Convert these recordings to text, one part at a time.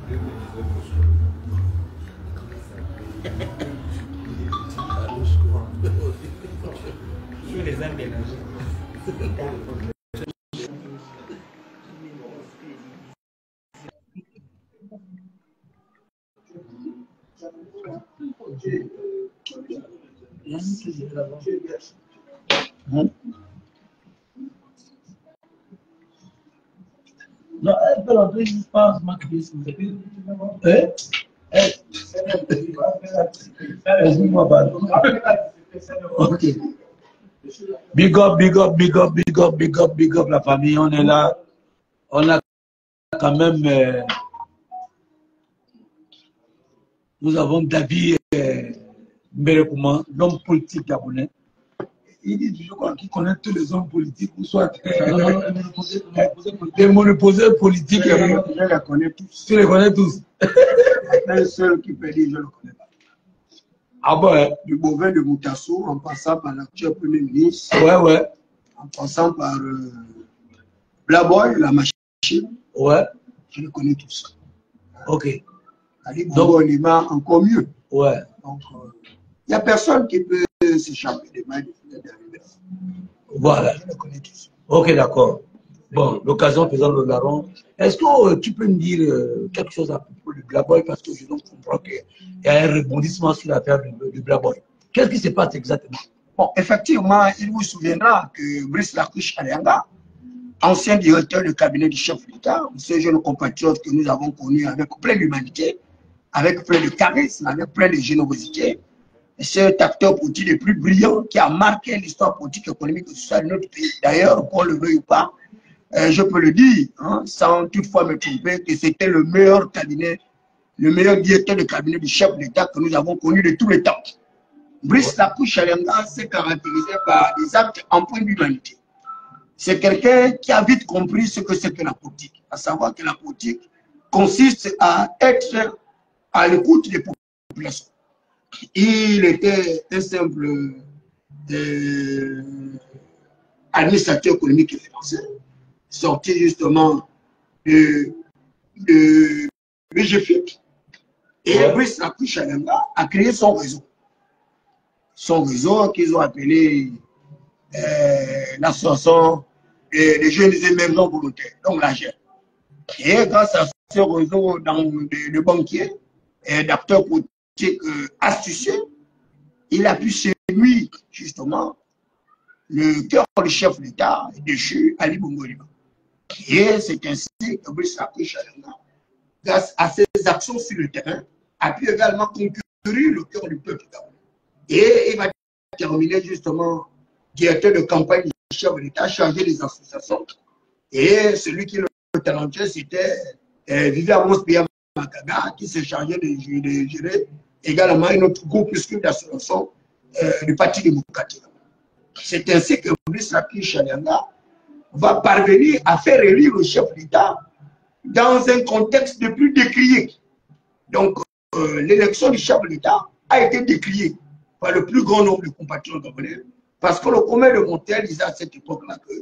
Sur les armes d'énergie. Non, elle peut l'entrer, je pense, moi, que excuse-moi, pardon. Ok. Big up, big up, big up, big up, big up, big up, la famille, on est là. On a quand même, nous avons David Mberekouma, l'homme politique gabonais. Il dit toujours qu'il connaît tous les hommes politiques, ou soit des monoposés politiques. Je les connais tous. Tu les connais tous. Un seul qui peut dire je ne le connais pas. Ah bon, hein? Du Bovin de Moutassou, en passant par l'actuel Premier ministre. Ouais, ouais. En passant par Blaboy, la machine. Ouais. Je les connais tous. Ok. Ali Bongo Lima, encore mieux. Ouais. Donc, il n'y a personne qui peut s'échapper des mains d'arriver. Voilà. Je les connais tous. Ok, d'accord. Bon, l'occasion faisant le larron, est-ce que tu peux me dire quelque chose à propos du Blaboy, parce que je comprends qu'il y a un rebondissement sur l'affaire du Blaboy. Qu'est-ce qui se passe exactement? Bon, effectivement, il vous souviendra que Brice Lacouche Alianga, ancien directeur du cabinet du chef d'État, ce jeune compatriote que nous avons connu avec plein d'humanité, avec plein de charisme, avec plein de générosité, cet acteur politique le plus brillant qui a marqué l'histoire politique et économique et sociale de notre pays. D'ailleurs, qu'on le veuille ou pas, je peux le dire, hein, sans toutefois me tromper, que c'était le meilleur cabinet, le meilleur directeur de cabinet du chef d'État que nous avons connu de tous les temps. Brice Lacouche Alianga s'est caractérisé par des actes empreints d'humanité. C'est quelqu'un qui a vite compris ce que c'est que la politique, à savoir que la politique consiste à être à l'écoute des populations. Il était un simple administrateur économique et financier, sorti justement de BGFIC. Et Brice Lacouche Alianga a créé son réseau. Son réseau qu'ils ont appelé l'association des jeunes émergents volontaires, donc la GER. Et grâce à ce réseau de banquiers et d'acteurs politiques astucieux, il a pu séduire justement le cœur du chef d'État déchu, Ali Bongo Lima. Et c'est ainsi que Brice Lacouche Alianga, grâce à ses actions sur le terrain, a pu également conquérir le cœur du peuple gabonais. Et il va terminer justement directeur de campagne du chef d'État chargé des associations. Et celui qui le talentueux, c'était Vivian Mospia Makaga, qui s'est chargé de gérer également un autre groupuscule d'associations du Parti démocratique. C'est ainsi que Brice Lacouche Alianga va parvenir à faire élire le chef d'État dans un contexte de plus décrié. Donc, l'élection du chef d'État a été décriée par le plus grand nombre de compatriotes gabonais, parce que le commun de Montel disait à cette époque-là que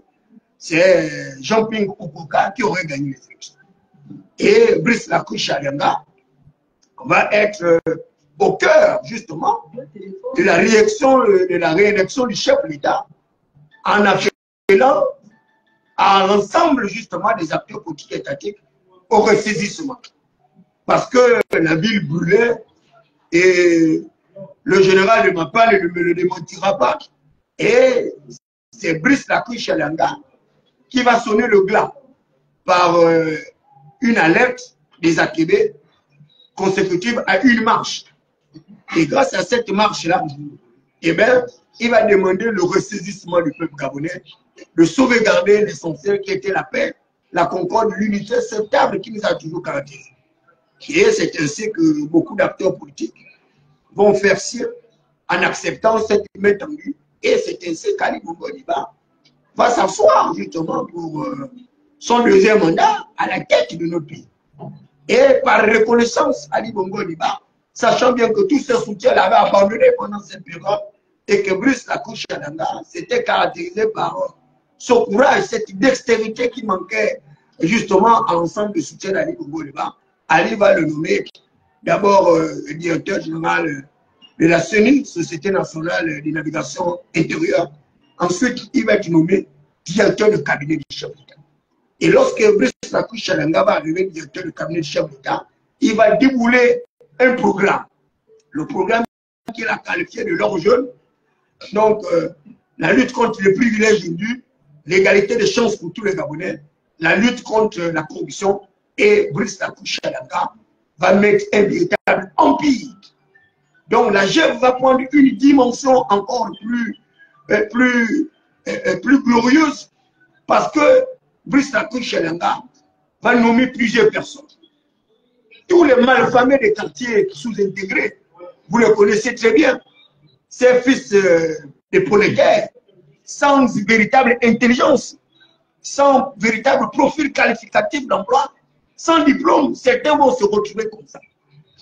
c'est Jean-Ping Okoka qui aurait gagné les élections. Et Brice Lacouche Alianga va être au cœur, justement, de la réélection du chef de l'État, en appelant à l'ensemble, justement, des acteurs politiques étatiques au ressaisissement. Parce que la ville brûlait et le général de Mapal ne me le démentira pas. Et c'est Brice Lacouche Alianga qui va sonner le glas par une alerte des ATB consécutive à une marche. Et grâce à cette marche-là, eh bien, il va demander le ressaisissement du peuple gabonais, de sauvegarder l'essentiel qui était la paix, la concorde, l'unité, cette table qui nous a toujours caractérisés. Et c'est ainsi que beaucoup d'acteurs politiques vont faire cirque en acceptant cette main tendue. Et c'est ainsi qu'Ali Bongo Lima va s'asseoir justement pour son deuxième mandat à la tête de notre pays. Et par reconnaissance, Ali Bongo Lima, sachant bien que tous ses soutiens l'avaient abandonné pendant cette période et que Brice Lacouche Alianga s'était caractérisé par son courage, cette dextérité qui manquait justement à l'ensemble du soutien d'Ali Bongo Lima, Ali va le nommer d'abord directeur général de la CENI, Société nationale de navigation intérieure. Ensuite, il va être nommé directeur de cabinet du chef d'État. Et lorsque Brice Lakou Chalanga va arriver directeur de cabinet du chef d'État, il va débouler un programme. Le programme qu'il a qualifié de l'or jaune. Donc, la lutte contre les privilèges indus, l'égalité des chances pour tous les Gabonais, la lutte contre la corruption, et Brice Lakou Chalanga va mettre un véritable empire. Donc la GEF va prendre une dimension encore plus glorieuse parce que Brice Lakou Chalanga va nommer plusieurs personnes. Tous les malfamés des quartiers sous-intégrés, vous les connaissez très bien, ces fils de prolétaires, sans véritable intelligence, sans véritable profil qualificatif d'emploi, sans diplôme, certains vont se retrouver comme ça,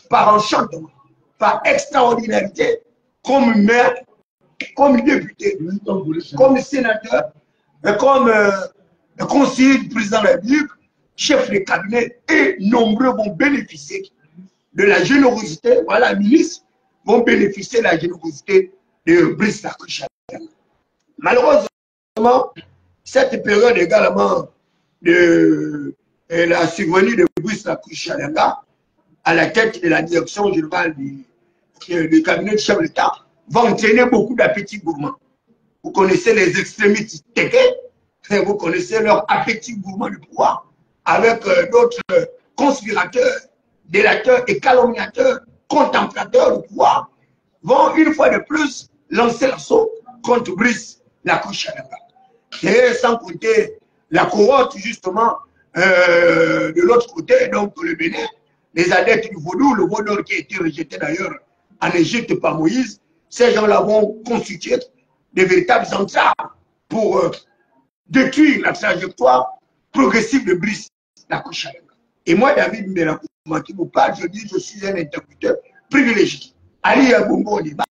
par enchantement, par extraordinarité, comme maire, comme député, comme sénateur, comme conseiller du président de la République, chef de cabinet, et nombreux vont bénéficier de la générosité, voilà, ministres vont bénéficier de la générosité de Brice Lakou Chalanga. Malheureusement, cette période également de la survenue de Brice Lakou Chalanga à la tête de la direction générale du cabinet du chef de l'État va entraîner beaucoup d'appétits gourmands. Vous connaissez les extrémistes téqués, vous connaissez leur appétit gourmand du pouvoir, avec d'autres conspirateurs, délateurs et calomniateurs, contemplateurs du pouvoir, vont une fois de plus lancer l'assaut contre Brice Lakou Chalanga. Et sans compter la cohorte justement de l'autre côté, donc le Bénin, les adeptes du vaudou, le vaudou qui a été rejeté d'ailleurs en Égypte par Moïse, ces gens-là vont constituer des véritables entraves pour détruire la trajectoire progressive de Brice Lakou Chalanga. Et moi, David Mbelakouma, qui vous parle, je dis je suis un interlocuteur privilégié. Ali Bongo Oniba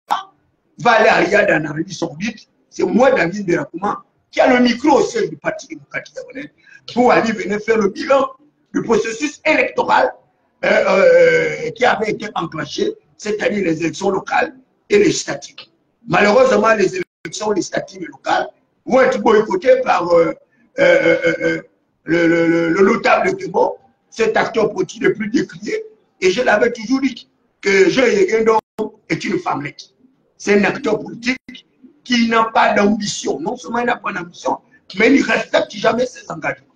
va aller à Riyad en Arabie Saoudite. C'est moi, David Mbelakouma, qui a le micro au siège du Parti démocratique gabonais pour aller venir faire le bilan du processus électoral qui avait été enclenché, c'est-à-dire les élections locales et législatives. Malheureusement, les élections législatives et locales vont être boycottées par le notable Kemo, cet acteur politique le plus décrié. Et je l'avais toujours dit que Jean Yegendon est une femmelette. C'est un acteur politique qui n'a pas d'ambition. Non seulement il n'a pas d'ambition, mais il ne respecte jamais ses engagements.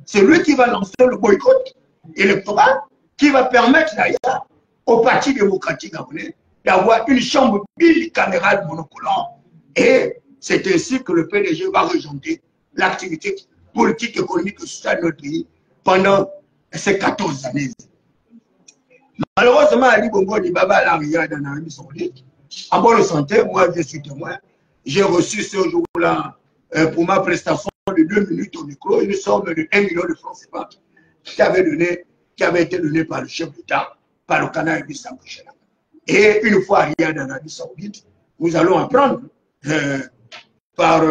C'est lui qui va lancer le boycott électoral, qui va permettre d'ailleurs au Parti démocratique gabonais d'avoir une chambre bicaméral monocolore. Et c'est ainsi que le PDG va regenter l'activité politique, économique et sociale de notre pays pendant ces 14 années. Malheureusement, Ali Bongo Nibaba à Riyad en Arabie Saoudite, en bonne santé, moi je suis témoin. J'ai reçu ce jour-là pour ma prestation de 2 minutes au micro une somme de 1 million de francs CFA qui avait été donnée par le chef d'État, par le canal Brice Lakou Chalanga. Et une fois à Riyad en Arabie Saoudite, nous allons apprendre par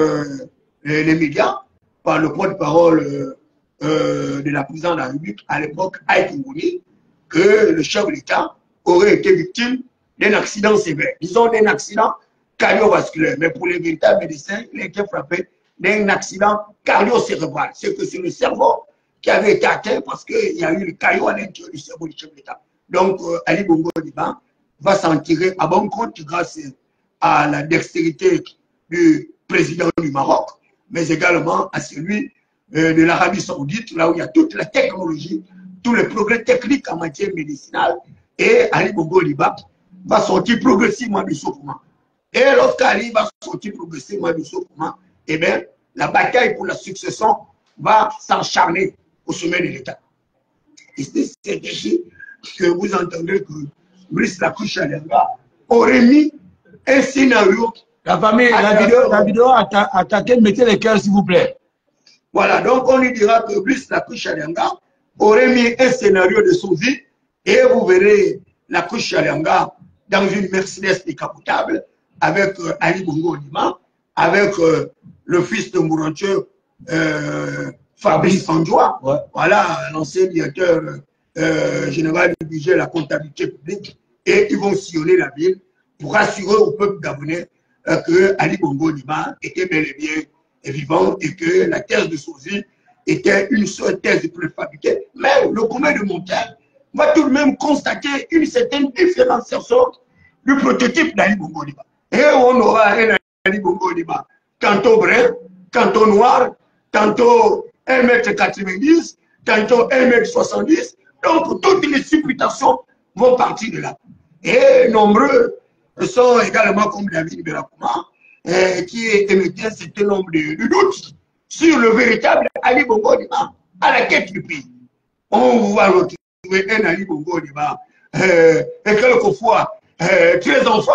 les médias, par le porte-parole de la présidente de la République à l'époque, Aït Ngouni, que le chef de l'État aurait été victime d'un accident sévère. Disons d'un accident cardiovasculaire. Mais pour les véritables médecins, il a été frappé d'un accident cardio-cérébral. C'est que c'est le cerveau qui avait été atteint parce qu'il y a eu le caillot à l'intérieur du cerveau du chef de l'État. Donc, Ali Bongo Oniba va s'en tirer à bon compte grâce à la dextérité du président du Maroc, mais également à celui de l'Arabie Saoudite, là où il y a toute la technologie, tous les progrès techniques en matière médicinale. Et Ali Bongo Oniba va sortir progressivement du souffrement. Et lorsqu'Ali va sortir progressivement du souffrement, eh bien, la bataille pour la succession va s'encharner au sommet de l'État. Et c'est ici que vous entendez que Brice Lakou Chalanga aurait mis un scénario. La famille, la vidéo attaquée, mettez les cœurs s'il vous plaît. Voilà, donc on lui dira que Brice Lakou Chalanga aurait mis un scénario de sosie et vous verrez Lakou Chalanga dans une Mercedes décapotable avec Ali Bongo Oniba, avec le fils de Mourantieu, Fabrice Andjoua, ouais. Voilà, l'ancien directeur général du budget et la comptabilité publique, et ils vont sillonner la ville pour assurer au peuple gabonais que Ali Bongo Ondimba était bel et bien vivant et que la thèse de Sozi était une seule thèse préfabriquée. Mais le commun de Montagne va tout de même constater une certaine différenciation du prototype d'Ali Bongo Ondimba. Et on aura un Ali Bongo Ondimba tantôt brun, tantôt noir, tantôt 1,90 m, tantôt 1,70 m. Donc, toutes les supputations vont partir de là. Et nombreux sont également comme David Berakouma, qui émettait un certain nombre de doutes sur le véritable Ali Bongo Ondimba à la quête du pays. On va retrouver un Ali Bongo Ondimba et quelquefois très enfant,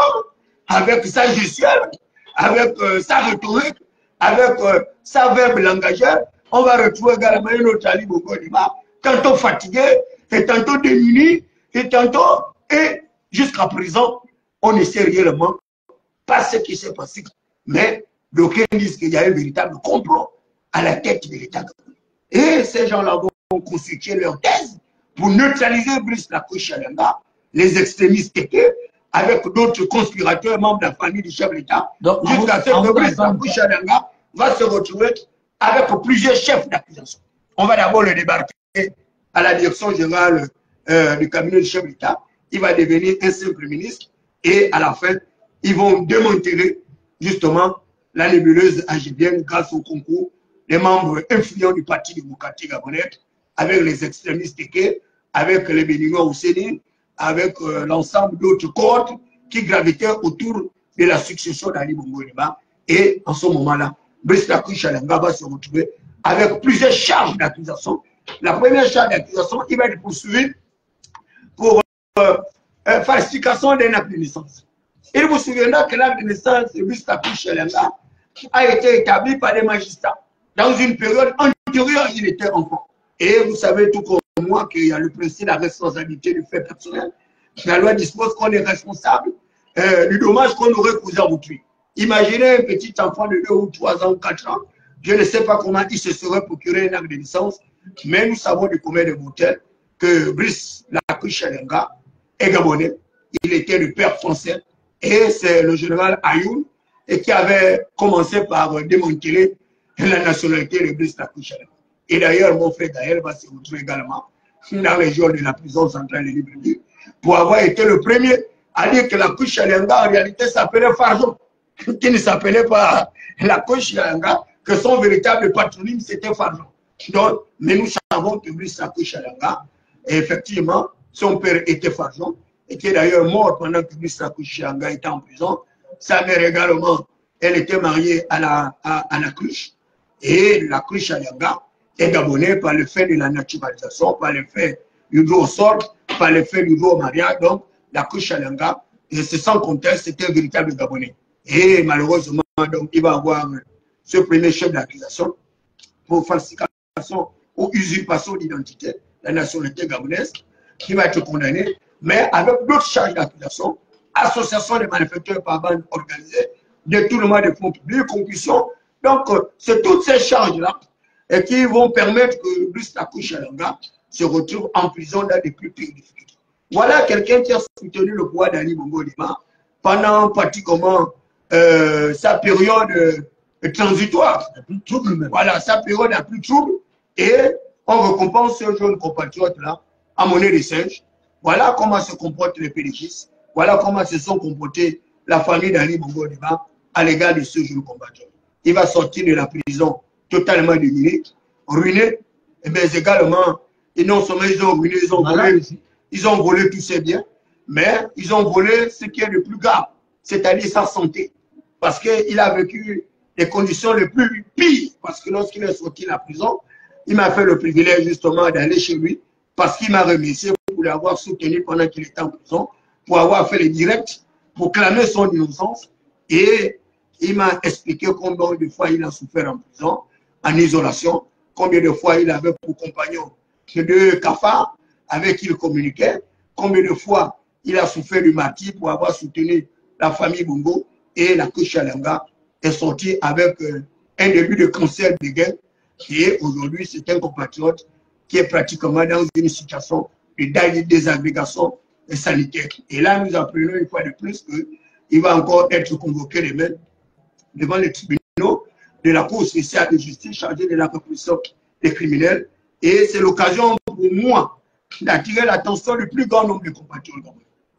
avec sa gestuelle, avec sa rhétorique, avec sa verbe langagère. On va retrouver également un autre Ali Bongo Ondimba, tantôt fatigué, et tantôt démuni, et tantôt, et jusqu'à présent, on ne sait réellement pas ce qui s'est passé. Mais d'aucuns disent qu'il y a un véritable complot à la tête de l'État. Et ces gens-là vont constituer leur thèse pour neutraliser Brice Lacoui-Chalenga, les extrémistes étaient, avec d'autres conspirateurs, membres de la famille du chef de l'État, jusqu'à ce que Brice Lacoui-Chalenga va se retrouver avec plusieurs chefs d'accusation. On va d'abord le débarquer à la direction générale du cabinet du chef de l'État. Il va devenir un simple ministre et à la fin, ils vont démanteler justement la nébuleuse agébienne grâce au concours des membres influents du Parti démocratique gabonais, avec les extrémistes équés, avec les Béninois au Sénat, avec l'ensemble d'autres cohortes qui gravitaient autour de la succession d'Ali Bongo Ondimba. Et en ce moment-là, Brice Lacoui-Chalenga va se retrouver avec plusieurs charges d'accusation. La première charge d'accusation, il va être poursuivi pour falsification d'un acte de naissance. Il vous souviendra que l'acte de naissance de Brice Lacoui-Chalenga a été établi par des magistrats. Dans une période antérieure, il était enfant. Et vous savez tout comme moi qu'il y a le principe de la responsabilité du fait personnel. La loi dispose qu'on est responsable du dommage qu'on aurait causé à autrui. Imaginez un petit enfant de 2 ou 3 ans, 4 ans, je ne sais pas comment il se serait procuré un acte de naissance, mais nous savons du commun de mortels que Brice Lacoui-Chalenga est gabonais. Il était le père français et c'est le général Ayoun qui avait commencé par démanteler la nationalité de Brice Lacoui-Chalenga. Et d'ailleurs, mon frère Gaël va se retrouver également dans les jours de la prison centrale de Libreville pour avoir été le premier à dire que Lacoui-Chalenga en réalité s'appelait Farjon, qui ne s'appelait pas Lacoui-Chalenga, que son véritable patronyme c'était Farjon. Donc, mais nous savons que Brice Lacoui-Chalenga, effectivement, son père était Farjon, et qui est d'ailleurs mort pendant que Brice Lacoui-Chalenga était en prison. Sa mère également, elle était mariée à la Cruche, et Lacoui-Chalenga est gabonais par le fait de la naturalisation, par le fait du droit au sort, par le fait du droit au mariage. Donc, Lacoui-Chalenga, et c'est sans conteste, c'était un véritable gabonais. Et malheureusement, donc, il va avoir ce premier chef d'accusation pour falsification ou usurpation d'identité, la nationalité gabonaise, qui va être condamné, mais avec d'autres charges d'accusation, association de malfaiteurs par bande organisée, détournement des fonds publics, concussion. Donc, c'est toutes ces charges-là qui vont permettre que Brice Lacoui-Chalenga se retrouve en prison dans des plus pires difficultés. Voilà quelqu'un qui a soutenu le pouvoir d'Ali Bongo Ondimba pendant pratiquement sa période transitoire. Voilà, sa période la plus trouble. Et on récompense ce jeune compatriote-là à monnaie de singe. Voilà comment se comportent les pédégistes. Voilà comment se sont comportés la famille d'Ali Bongo Ondimba à l'égard de ce jeune compatriote. Il va sortir de la prison totalement démuné, ruiné, mais également, et non seulement ils ont ruiné, ils ont volé tous ses biens, mais ils ont volé ce qui est le plus grave, c'est-à-dire sa santé. Parce qu'il a vécu les conditions les plus pires, parce que lorsqu'il est sorti de la prison, il m'a fait le privilège justement d'aller chez lui, parce qu'il m'a remercié pour l'avoir soutenu pendant qu'il était en prison, pour avoir fait les directs, pour clamer son innocence, et il m'a expliqué combien de fois il a souffert en prison, en isolation, combien de fois il avait pour compagnon deux cafards avec qui il communiquait, combien de fois il a souffert du martyr pour avoir soutenu la famille Bongo, et Lacoui-Chalenga est sorti avec un début de cancer de gueule, qui est aujourd'hui, c'est un compatriote qui est pratiquement dans une situation de désagrégation sanitaire. Et là, nous apprenons une fois de plus qu'il va encore être convoqué demain devant les tribunaux de la Cour spéciale de justice chargée de la répression des criminels. Et c'est l'occasion pour moi d'attirer l'attention du plus grand nombre de compatriotes.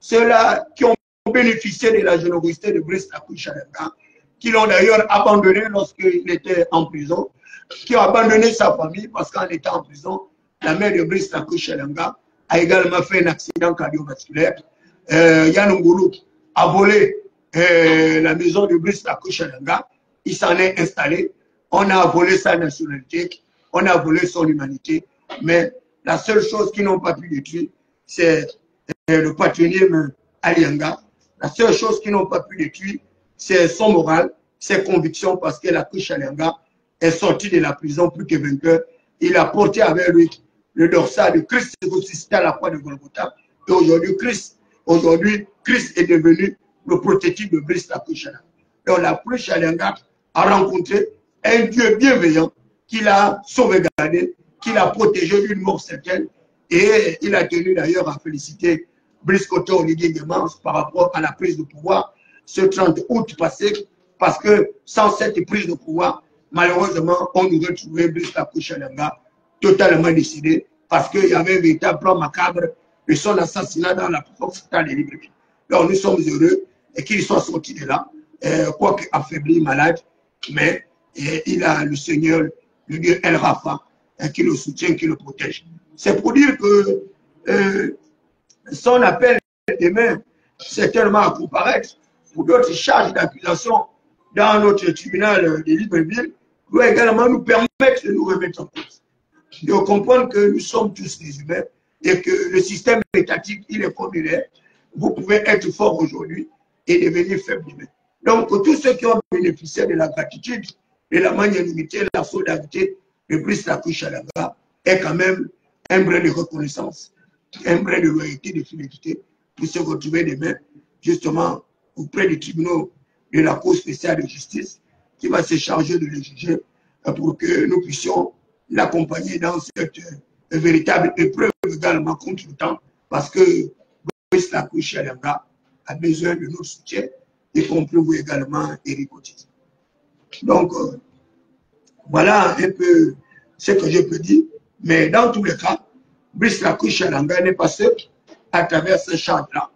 Ceux-là qui ont bénéficié de la générosité de Brice Lakou Chalenga, qui l'ont d'ailleurs abandonné lorsqu'il était en prison, qui ont abandonné sa famille parce qu'en étant en prison, la mère de Brice Lakou Chalenga a également fait un accident cardiovasculaire. Yann Ngulu a volé la maison de Brice Lakou Chalenga, il s'en est installé, on a volé sa nationalité, on a volé son humanité, mais la seule chose qu'ils n'ont pas pu détruire, c'est le patronyme Alianga. La seule chose qu'ils n'ont pas pu détruire, c'est son moral, ses convictions, parce que Lakou Chalenga est sorti de la prison plus que vainqueur. Il a porté avec lui le dorsal de Christ ressuscité à la croix de Golgotha. Et aujourd'hui, Christ est devenu le prototype de Brice Lakou Chalenga. Donc Lakou Chalenga a rencontré un Dieu bienveillant qui l'a sauvegardé, qui l'a protégé d'une mort certaine. Et il a tenu d'ailleurs à féliciter Brice Koto Oligui Nguema par rapport à la prise de pouvoir ce 30 août passé, parce que sans cette prise de pouvoir, malheureusement, on aurait trouvé Brice Lakou Chalenga totalement décédé, parce qu'il y avait un véritable plan macabre de son assassinat dans la force de Libreville. Donc nous sommes heureux qu'il soit sorti de là, quoique affaibli, malade, mais il a le Seigneur, le Dieu El Rafa, qui le soutient, qui le protège. C'est pour dire que son appel demain, certainement à comparaître pour d'autres charges d'accusation dans notre tribunal de Libreville, doit également nous permettre de nous remettre en cause. De comprendre que nous sommes tous des humains et que le système étatique, il est comme il est. Vous pouvez être fort aujourd'hui et devenir faible demain. Donc, tous ceux qui ont bénéficié de la gratitude, de la magnanimité, de la solidarité de Brice Lakou Chalenga est quand même un brin de reconnaissance, un brin de loyauté, de fidélité pour se retrouver demain, justement, auprès des tribunaux de la Cour spéciale de justice qui va se charger de le juger pour que nous puissions l'accompagner dans cette véritable épreuve également contre le temps, parce que Brice Lakou Chalenga a besoin de notre soutien, y compris vous également, Éric Otis. Donc, voilà un peu ce que je peux dire, mais dans tous les cas, Brice Lakou Chalenga n'est pas seul à travers ce chant-là.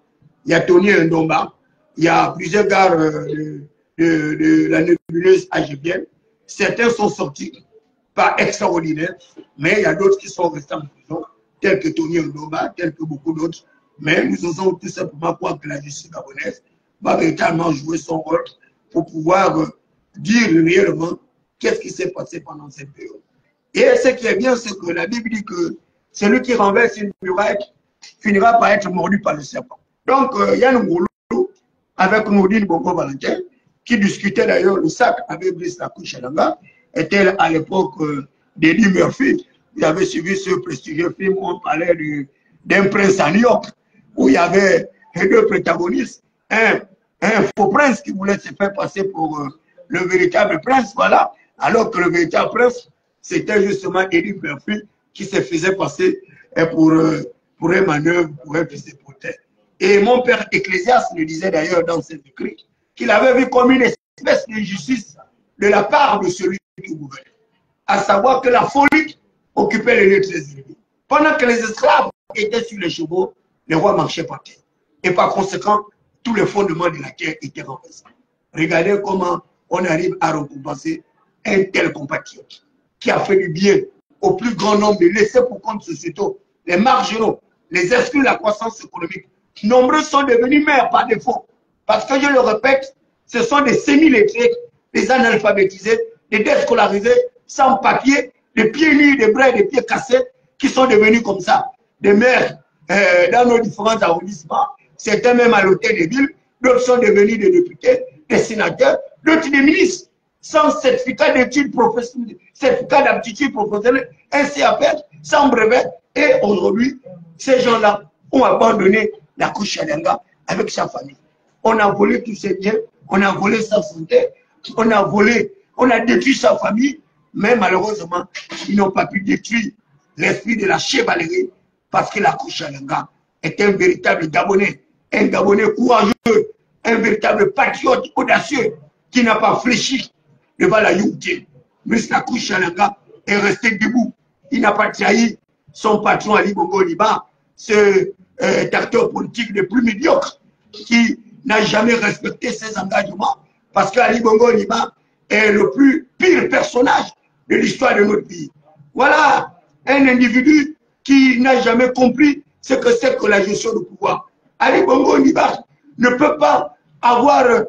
Il y a Tony Ndomba, il y a plusieurs gares de la nébuleuse AGBN. Certains sont sortis pas extraordinaires, mais il y a d'autres qui sont restés en prison, tels que Tony Ndomba, tels que beaucoup d'autres. Mais nous osons tout simplement croire que la justice gabonaise va véritablement jouer son rôle pour pouvoir dire réellement qu'est-ce qui s'est passé pendant cette période. Et ce qui est bien, c'est que la Bible dit que celui qui renverse une muraille finira par être mordu par le serpent. Donc, Yann Ngulu, avec Maudine Bongo Valentin, qui discutait d'ailleurs le sac avec Brice Lakou Chalenga, était à l'époque d'Eddie Murphy. Vous avez suivi ce prestigieux film où on parlait d'un prince à New York, où il y avait deux protagonistes, un faux prince qui voulait se faire passer pour le véritable prince, voilà, alors que le véritable prince, c'était justement Eddie Murphy qui se faisait passer pour un manœuvre, pour un fils de poteur. Et mon père Ecclésiaste me disait d'ailleurs dans ses écrits qu'il avait vu comme une espèce d'injustice de la part de celui qui gouverne, à savoir que la folie occupait les lieux très élevés. Pendant que les esclaves étaient sur les chevaux, les rois marchaient par terre. Et par conséquent, tous les fondements de la terre étaient renversés. Regardez comment on arrive à récompenser un tel compatriote qui a fait du bien au plus grand nombre de laissés pour compte sociétaux, les marginaux, les exclus de la croissance économique. Nombreux sont devenus maires par défaut. Parce que, je le répète, ce sont des semi-lettrés, des analphabétisés, des déscolarisés, sans papier, des pieds nus, des bras et des pieds cassés, qui sont devenus comme ça, des maires dans nos différents arrondissements, certains même à l'hôtel des villes, d'autres sont devenus des députés, des sénateurs, d'autres des ministres, sans certificat d'études professionnelles, certificat d'aptitude professionnelle, un CAP, sans brevet. Et aujourd'hui, ces gens-là ont abandonné Lakou Chalenga avec sa famille. On a volé tous ses biens, on a volé sa santé, on a détruit sa famille, mais malheureusement, ils n'ont pas pu détruire l'esprit de la chevalerie, parce que la Kouchalanga est un véritable Gabonais, un Gabonais courageux, un véritable patriote audacieux qui n'a pas fléchi devant la Youtube. Brice la Kouchalanga est resté debout. Il n'a pas trahi son patron Ali Bongo Liba, ce acteur politique le plus médiocre qui n'a jamais respecté ses engagements parce qu'Ali Bongo Liba est le plus pire personnage de l'histoire de notre pays. Voilà un individu qui n'a jamais compris ce que c'est que la gestion du pouvoir. Ali Bongo Liba ne peut pas avoir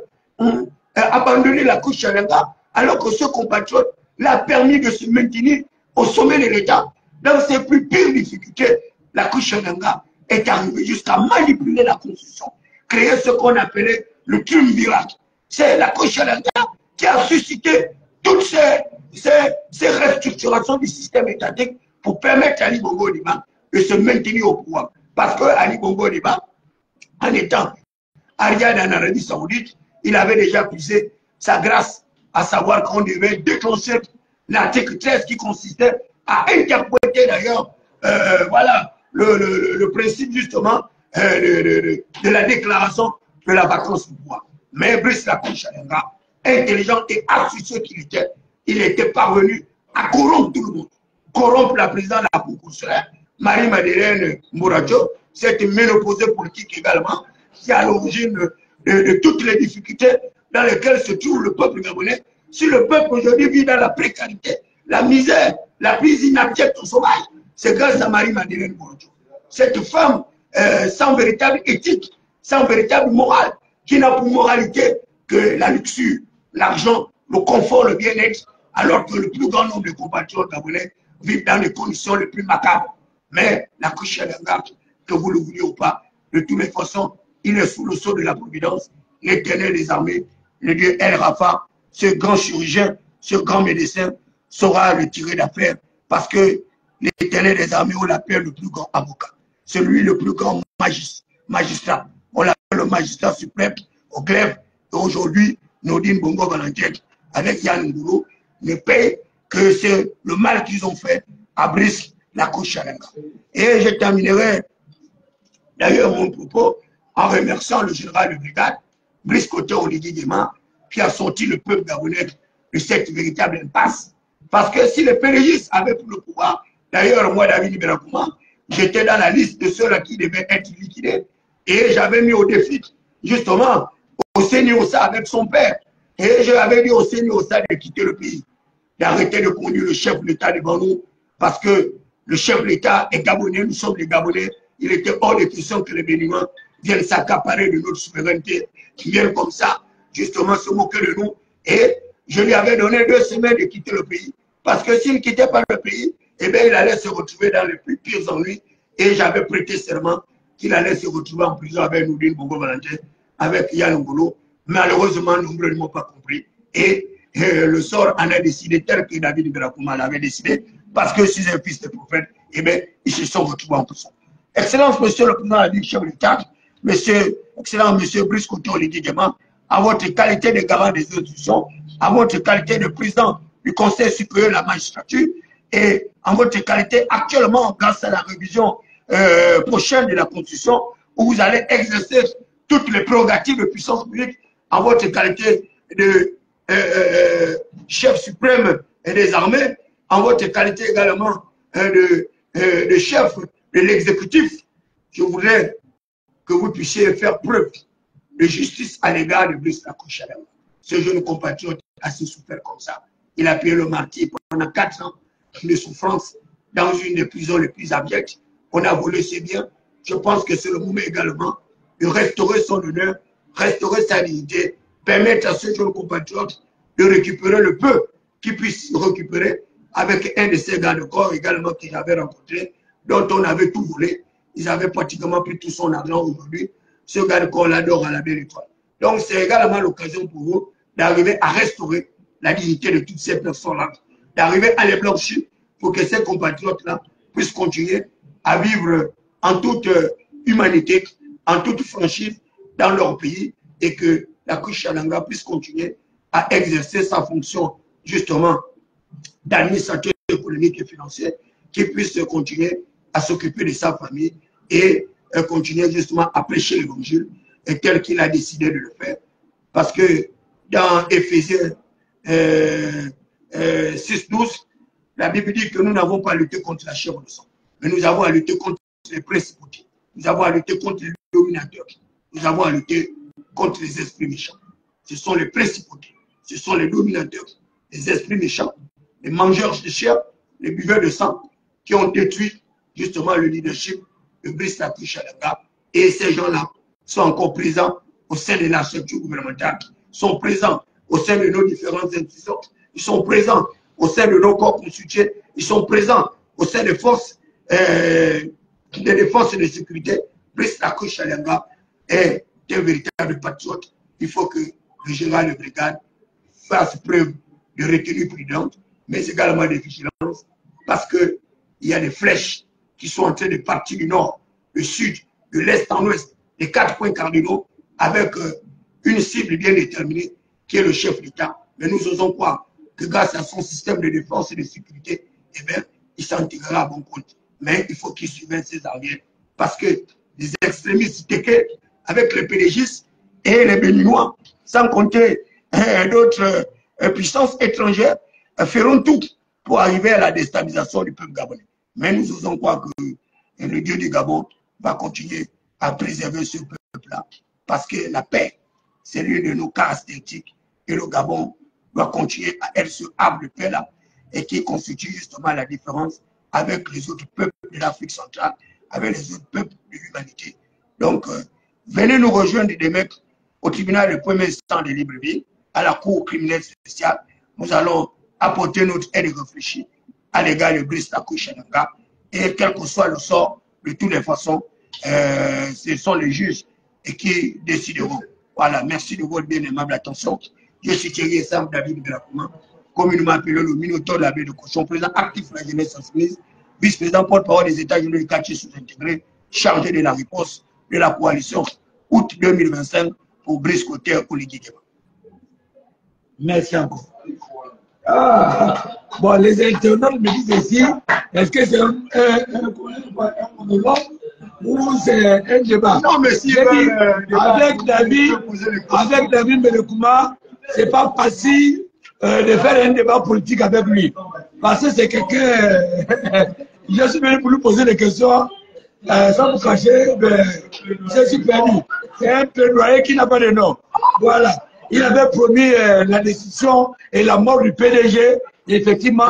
abandonné la Kouchalanga alors que ce compatriote l'a permis de se maintenir au sommet de l'État. Dans ses plus pires difficultés, la Kouchalanga est arrivée jusqu'à manipuler la Constitution, créer ce qu'on appelait le triumvirat. C'est la Kouchalanga qui a suscité toutes ces restructurations du système étatique pour permettre à Ali Bongo Liba de se maintenir au pouvoir. Parce que Ali Bongo Liba, en étant arrière en Arabie Saoudite, il avait déjà puisé sa grâce, à savoir qu'on devait déclencher l'article 13 qui consistait à interpréter d'ailleurs voilà, le principe justement de la déclaration de la vacance du pouvoir. Mais Brice la Kouchalanga, intelligent et astucieux qu'il était, il était parvenu à corrompre tout le monde. Corrompre la présidente de la Cour consulaire, Marie-Madeleine Mouradio, cette ménopausée politique également, qui est à l'origine de toutes les difficultés dans lesquelles se trouve le peuple gabonais. Si le peuple aujourd'hui vit dans la précarité, la misère, la plus inabjecte au sauvage, c'est grâce à Marie-Madeleine Mouradio. Cette femme sans véritable éthique, sans véritable morale, qui n'a pour moralité que la luxure, l'argent, le confort, le bien-être, alors que le plus grand nombre de compatriotes gabonais vivent dans les conditions les plus macabres. Mais la Kouchalanga, que vous le vouliez ou pas, de toutes les façons, il est sous le sceau de la Providence, l'Éternel des armées, le Dieu El Rafa, ce grand chirurgien, ce grand médecin, saura le tirer d'affaire, parce que l'Éternel des armées, on l'appelle le plus grand avocat, celui le plus grand magistrat. On l'appelle le magistrat suprême au glaive. Et aujourd'hui, Nodine Bongo Valentin, avec Yann Ngouro, ne paye que c'est le mal qu'ils ont fait à Brice la Kouchalanga. Et je terminerai d'ailleurs mon propos en remerciant le général de brigade, Brice Koté Oligui Nguema, qui a sorti le peuple gabonais de cette véritable impasse. Parce que si les pérégistes avaient pris le pouvoir, d'ailleurs, moi, David Iberakouma, j'étais dans la liste de ceux-là qui devaient être liquidés. Et j'avais mis au défi, justement, au Séniosa avec son père. Et je l'avais dit au Séniosa de quitter le pays, d'arrêter de conduire le chef de l'État devant nous, parce que le chef de l'État est gabonais, nous sommes les Gabonais. Il était hors de question que les Béninois viennent s'accaparer de notre souveraineté, qui viennent comme ça, justement, se moquer de nous. Et je lui avais donné 2 semaines de quitter le pays. Parce que s'il ne quittait pas le pays, eh bien, il allait se retrouver dans les plus pires ennuis. Et j'avais prêté serment qu'il allait se retrouver en prison avec Nodine Bongo Valentin, avec Yann Ngouro. Malheureusement, nombreux ne m'ont pas compris. Et le sort en a décidé tel que David Iberakouma l'avait décidé. Parce que si c'est un fils de prophète, eh bien, ils se sont retrouvés en prison. Excellence, monsieur le président de la chef de l'État, excellent monsieur Brice Koté Oligui Nguema, à votre qualité de garant des institutions, à votre qualité de président du Conseil supérieur de la magistrature et en votre qualité actuellement, grâce à la révision prochaine de la Constitution, où vous allez exercer toutes les prérogatives de puissance publique en votre qualité de chef suprême des armées, en votre qualité également de chef de l'exécutif. Je voudrais que vous puissiez faire preuve de justice à l'égard de Brice la Kouchalanga. Ce jeune compatriote a assez souffert comme ça. Il a payé le martyr pendant 4 ans de souffrance dans une des prisons les plus abjectes. On a volé ses biens. Je pense que c'est le moment également de restaurer son honneur, restaurer sa dignité, permettre à ce jeune compatriote de récupérer le peu qu'il puisse récupérer avec un de ses gardes-corps également qu'il avait rencontré, dont on avait tout volé. Ils avaient pratiquement pris tout son argent aujourd'hui. Ce garde-corps-là dort à la belle étoile. Donc, c'est également l'occasion pour vous d'arriver à restaurer la dignité de toutes ces personnes-là, d'arriver à les blanchir pour que ces compatriotes-là puissent continuer à vivre en toute humanité, en toute franchise dans leur pays et que la Kouchalanga puisse continuer à exercer sa fonction justement d'administrateur économique et financier, qui puisse continuer à s'occuper de sa famille et continuer justement à prêcher l'évangile tel qu'il a décidé de le faire. Parce que dans Éphésiens 6:12, la Bible dit que nous n'avons pas à lutter contre la chair ou le sang, mais nous avons à lutter contre les principautés, nous avons à lutter contre les dominateurs, nous avons à lutter contre les esprits méchants. Ce sont les principautés, ce sont les dominateurs, les esprits méchants, les mangeurs de chair, les buveurs de sang, qui ont détruit justement le leadership de Brice Takou Chalanga. Et ces gens-là sont encore présents au sein de la structure gouvernementale, sont présents au sein de nos différentes institutions, ils sont présents au sein de nos corps constitués, ils sont présents au sein des forces de défense et de sécurité. Brice Takou Chalanga est un véritable patriote. Il faut que le général de brigade fasse preuve de retenue prudente, mais également de vigilance, parce qu'il y a des flèches qui sont en train de partir du nord, du sud, de l'est en ouest, les 4 points cardinaux, avec une cible bien déterminée, qui est le chef d'État. Mais nous osons croire que grâce à son système de défense et de sécurité, eh bien, il s'en tirera à bon compte. Mais il faut qu'il suive ses arrières, parce que les extrémistes téqués, avec les pédégistes et les béninois, sans compter d'autres puissances étrangères, feront tout pour arriver à la déstabilisation du peuple gabonais. Mais nous osons croire que le Dieu du Gabon va continuer à préserver ce peuple-là, parce que la paix, c'est l'une de nos caractéristiques, et le Gabon doit continuer à être ce havre de paix-là, et qui constitue justement la différence avec les autres peuples de l'Afrique centrale, avec les autres peuples de l'humanité. Donc, venez nous rejoindre des mecs au tribunal de premier instant de Libreville, à la cour criminelle spéciale. Nous allons apporter notre aide réfléchie à l'égard de Brice Takou Chalanga, et quel que soit le sort, de toutes les façons, ce sont les juges qui décideront. Voilà, merci de votre bien aimable attention. Je suis Thierry Sam David Belakouma, communément appelé le Minotaure de la baie de Cochon, président actif de la jeunesse insoumise, vice-président porte-parole des États généraux du quartier sous-intégré, chargé de la réponse de la coalition août 2025 pour Brice Côté Oligui Nguema. Merci encore. Bon, les internautes me disent ici, est-ce que c'est un monologue ou c'est un débat? Non, mais si avec David Belakouma, c'est pas facile de faire un débat politique avec lui. Parce que c'est quelqu'un. Je suis venu pour lui poser des questions sans vous cacher. Je suis perdu. C'est un plaidoyer qui n'a pas de nom. Voilà. Il avait promis la décision et la mort du PDG. Et effectivement,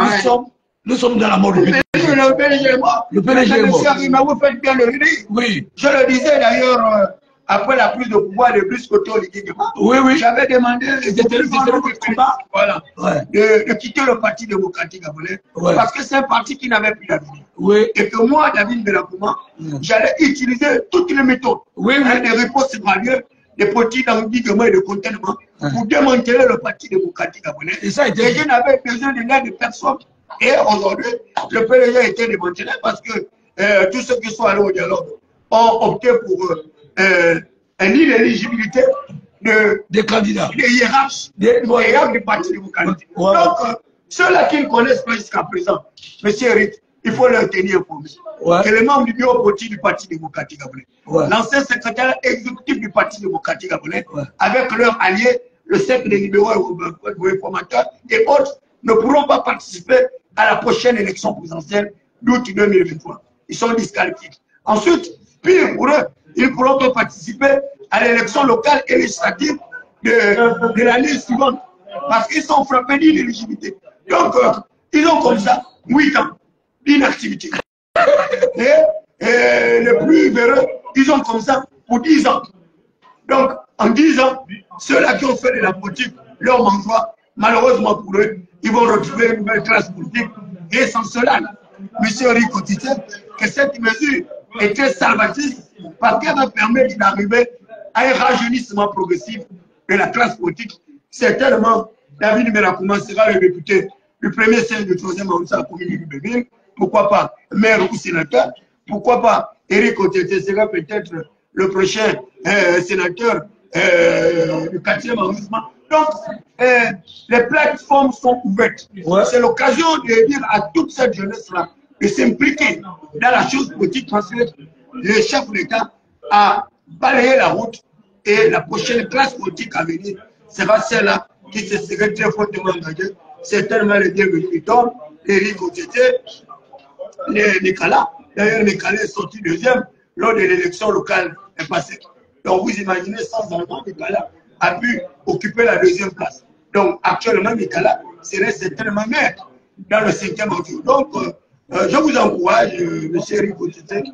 nous sommes dans la mort du PDG. Le PDG est mort. Le PDG est mort. Vous faites bien le dire. Oui. Je le disais d'ailleurs après la prise de pouvoir de Brice Côté Oligui Nguema. Oui, oui. J'avais demandé voilà. de quitter le Parti démocratique gabonais parce que c'est un parti qui n'avait plus d'avenir. Oui. Et que moi, David Belakouma, j'allais utiliser toutes les méthodes des réponses graduées, des politiques d'Oligui Nguema et de contentement pour démanteler le Parti démocratique gabonais. Et je n'avais besoin de l'aide de personne. Et aujourd'hui, le PDG a été démantelé parce que tous ceux qui sont allés au dialogue ont opté pour une inéligibilité des candidats, des hiérarches, du Parti démocratique. Donc, ceux-là qui ne connaissent pas jusqu'à présent, M. Eric, il faut leur tenir informés. Que les membres du bureau politique du Parti démocratique gabonais, l'ancien secrétaire exécutif du Parti démocratique gabonais, avec leurs alliés, le cercle des libéraux et réformateurs et autres, ne pourront pas participer à la prochaine élection présidentielle d'août 2023. Ils sont disqualifiés. Ensuite, pire pour eux, ils ne pourront pas participer à l'élection locale et législative de l'année suivante parce qu'ils sont frappés d'inéligibilité. Donc, ils ont comme ça 8 ans d'inactivité. Et les plus véreux, ils ont comme ça pour 10 ans. Donc, en 10 ans, ceux-là qui ont fait de la politique, leur mangeoire, malheureusement pour eux, ils vont retrouver une nouvelle classe politique. Et sans cela, M. Rico disait que cette mesure était salvatrice parce qu'elle va permettre d'arriver à un rajeunissement progressif de la classe politique. Certainement, David Belakouma sera le député du premier siège du 3e arrondissement de la commune de Libreville. Pourquoi pas maire ou sénateur? Pourquoi pas Eric Otete sera peut-être le prochain sénateur du 4e arrondissement? Donc, les plateformes sont ouvertes. C'est l'occasion de dire à toute cette jeunesse-là de s'impliquer dans la chose politique parce que le chef de l'État a balayé la route et la prochaine classe politique à venir sera celle-là qui se serait très fortement engagée. Certainement les bienvenus du temps, les Gauthier, les Nicolas. D'ailleurs, Nicolas est sorti deuxième lors de l'élection locale passée. Donc vous imaginez, sans enfant, Nicolas a pu occuper la deuxième place. Donc actuellement, Nicolas serait certainement maître dans le 5e arrondissement. Donc je vous encourage, M. Rico Tete,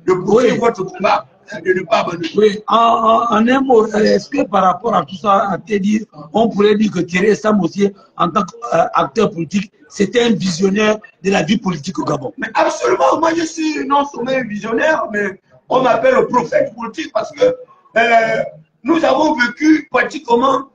de poursuivre votre combat, de ne pas abandonner. Oui, en un mot, est-ce que par rapport à tout ça, à te dire, on pourrait dire que Thierry Sam aussi, en tant qu'acteur politique, c'était un visionnaire de la vie politique au Gabon? Mais absolument, moi je suis non seulement un visionnaire, mais on m'appelle le prophète politique parce que nous avons vécu pratiquement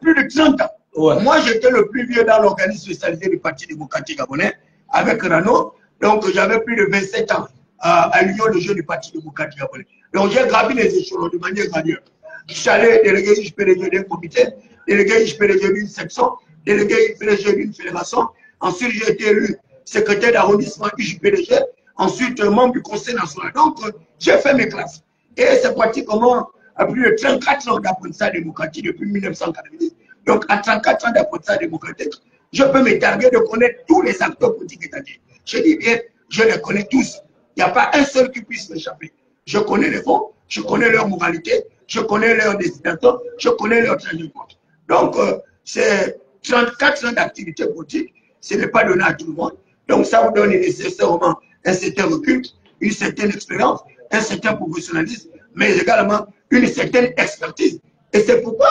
plus de 30 ans. Ouais. Moi, j'étais le plus vieux dans l'organisme spécialisé du Parti démocratique gabonais avec Rano. Donc, j'avais plus de 27 ans à l'union de jeunes du Parti démocratique gabonais. Donc, j'ai gravi les échelons de manière graduelle. Je suis allé délégué PDG d'un comité, délégué PDG d'une section, délégué PDG d'une fédération. Ensuite, j'ai été élu secrétaire d'arrondissement PDG. Ensuite, membre du Conseil national. Donc, j'ai fait mes classes. Et c'est pratiquement à plus de 34 ans d'apprentissage démocratique depuis 1990. Donc, à 34 ans d'apprentissage démocratique, je peux me targuer de connaître tous les acteurs politiques étatiques. Je dis bien, je les connais tous. Il n'y a pas un seul qui puisse m'échapper. Je connais les fonds, je connais leur moralité, je connais leur destination, je connais leur trajectoire. Donc, c'est 34 ans d'activité politique, ce n'est pas donné à tout le monde. Donc, ça vous donne nécessairement un certain recul, une certaine expérience, un certain professionnalisme, mais également une certaine expertise. Et c'est pourquoi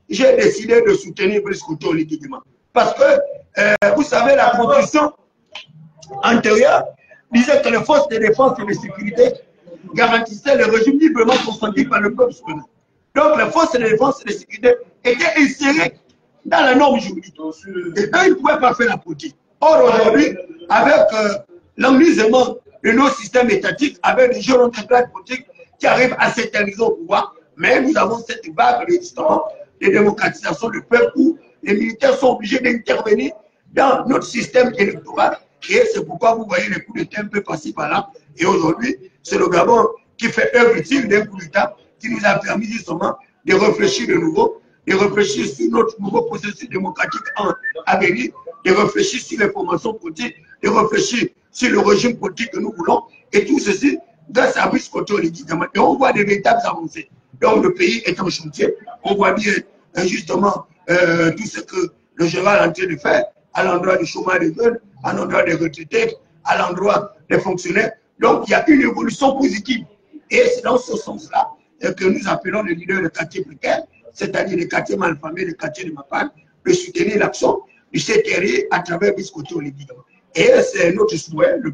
j'ai décidé de soutenir Brice Koto légitimement. Parce que, vous savez, la constitution antérieure disait que les forces de défense et de sécurité garantissaient le régime librement consenti par le peuple souverain. Donc, les forces de défense et de sécurité étaient insérées dans la norme juridique. Et eux, ils ne pouvaient pas faire la politique. Or, aujourd'hui, avec l'enlisement de nos systèmes étatiques, avec des jeunes entreprises politiques qui arrivent à s'éterniser au pouvoir, mais nous avons cette vague de démocratisation du peuple où les militaires sont obligés d'intervenir dans notre système électoral. Et c'est pourquoi vous voyez les coups d'État un peu passés par là. Et aujourd'hui, c'est le Gabon qui fait œuvre utile d'un coup d'État qui nous a permis justement de réfléchir de nouveau, de réfléchir sur notre nouveau processus démocratique à venir, de réfléchir sur les formations politiques, de réfléchir sur le régime politique que nous voulons. Et tout ceci grâce à Brice Koto légitimement. Et on voit des véritables avancées. Donc le pays est en chantier. On voit bien justement tout ce que le général est en train de faire à l'endroit du chômage des jeunes, à l'endroit des retraités, à l'endroit des fonctionnaires. Donc il y a une évolution positive. Et c'est dans ce sens-là que nous appelons les leaders de quartiers précaires, c'est-à-dire les quartiers malfamés, les quartiers de Mapan, de soutenir l'action du CTRI à travers Brice Koto légitimement. Et c'est notre souhait le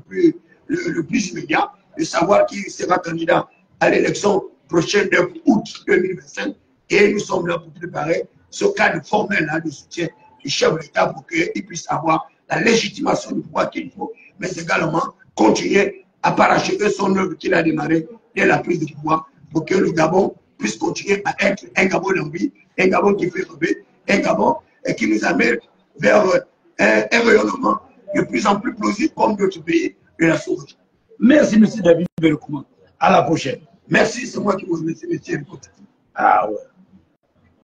plus immédiat de savoir qui sera candidat à l'élection prochaine de août 2025. Et nous sommes là pour préparer ce cadre formel de soutien du chef de l'État pour qu'il puisse avoir la légitimation du pouvoir qu'il faut, mais également continuer à parachever son œuvre qu'il a démarré dès la prise de pouvoir pour que le Gabon puisse continuer à être un Gabon d'envie, un Gabon qui fait rêver, un Gabon qui nous amène vers un rayonnement de plus en plus plausible comme d'autres pays de la sous-région. Merci, M. David Berekouma. À la prochaine. Merci, c'est moi qui vous remercie, M. Ah ouais.